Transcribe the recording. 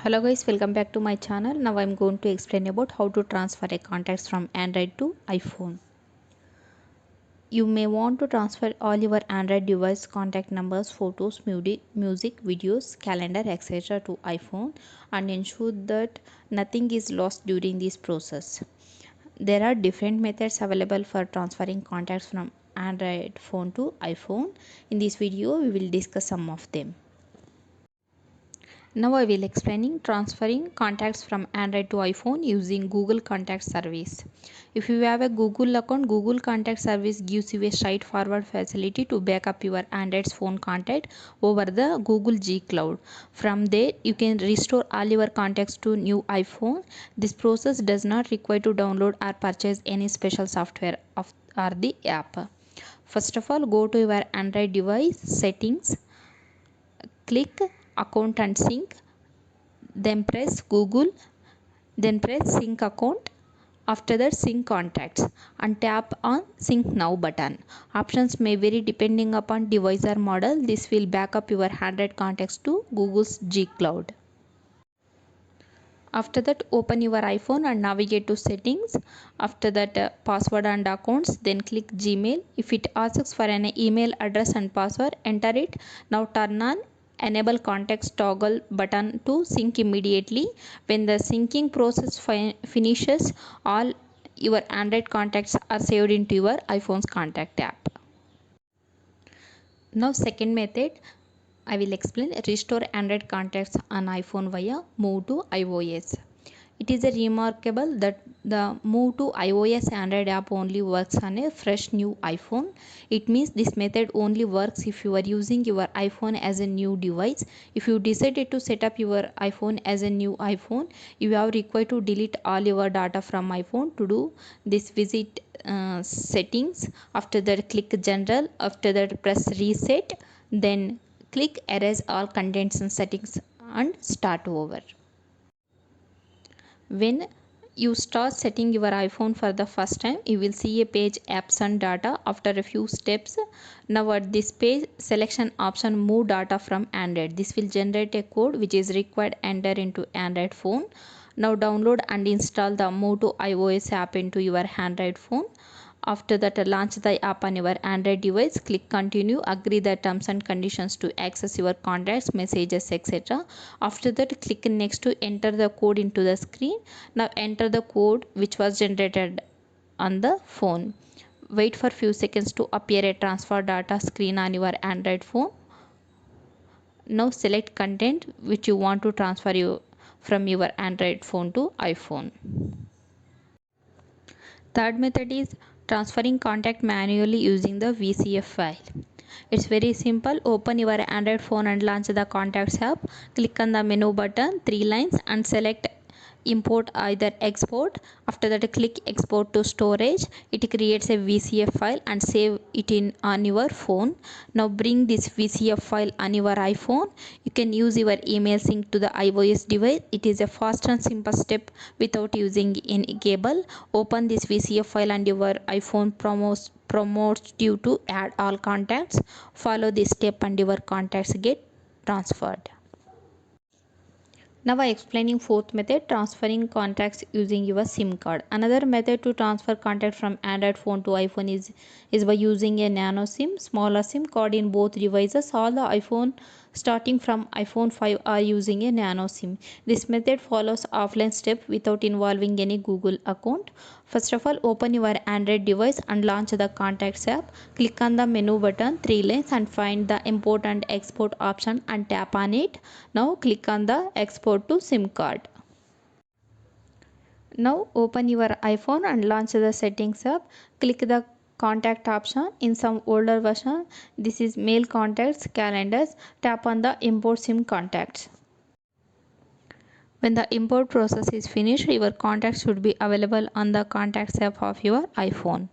Hello guys, welcome back to my channel. Now I'm going to explain about how to transfer a contacts from Android to iPhone. You may want to transfer all your Android device contact numbers, photos, music, videos, calendar, etc. to iPhone and ensure that nothing is lost during this process. There are different methods available for transferring contacts from Android phone to iPhone. In this video, we will discuss some of them. Now I will explaining transferring contacts from Android to iPhone using Google Contact Service. If you have a Google account, Google Contact Service gives you a straightforward facility to back up your Android's phone contact over the Google G Cloud. From there, you can restore all your contacts to new iPhone. This process does not require to download or purchase any special software or the app. First of all, go to your Android device settings, click account and sync, then press Google, then press sync account. After that, sync contacts and tap on sync now button. Options may vary depending upon device or model. This will back up your Android contacts to Google's G Cloud. After that, open your iPhone and navigate to settings. After that, password and accounts, then click Gmail. If it asks for an email address and password, enter it. Now turn on enable contacts toggle button to sync immediately. When the syncing process finishes, all your Android contacts are saved into your iPhone's contact app. Now second method, I will explain restore Android contacts on iPhone via move to iOS. It is a remarkable that the move to iOS Android app only works on a fresh new iPhone. It means this method only works if you are using your iPhone as a new device. If you decided to set up your iPhone as a new iPhone, you are required to delete all your data from iPhone. To do this, visit settings. After that, click general. After that, press reset. Then click erase all contents and settings and start over. When you start setting your iPhone for the first time, you will see a page apps and data. After a few steps, now at this page, selection option move data from Android. This will generate a code which is required enter into Android phone. Now download and install the move to iOS app into your Android phone. After that, launch the app on your Android device. Click continue, agree the terms and conditions to access your contacts, messages, etc. After that, click next to enter the code into the screen. Now enter the code which was generated on the phone. Wait for few seconds to appear a transfer data screen on your Android phone. Now select content which you want to transfer from your Android phone to iPhone. Third method is transferring contact manually using the VCF file. It's very simple. Open your Android phone and launch the contacts app. Click on the menu button, 3 lines, and select import either export. After that, click export to storage. It creates a VCF file and save it on your phone. Now bring this VCF file on your iPhone. You can use your email sync to the iOS device. It is a fast and simple step without using any cable. Open this VCF file and your iPhone promotes you to add all contacts. Follow this step and your contacts get transferred. Now I explaining fourth method, transferring contacts using your SIM card. Another method to transfer contact from Android phone to iPhone is by using a nano SIM, smaller SIM card in both devices. All the iPhone starting from iPhone 5 are using a nano SIM. This method follows offline step without involving any Google account. First of all, open your Android device and launch the contacts app. Click on the menu button, 3 lines, and find the import and export option and tap on it. Now click on the export to SIM card. Now open your iPhone and launch the settings app. Click the contact option. In some older version, this is mail contacts, calendars. Tap on the import SIM contacts. When the import process is finished, your contacts should be available on the contacts app of your iPhone.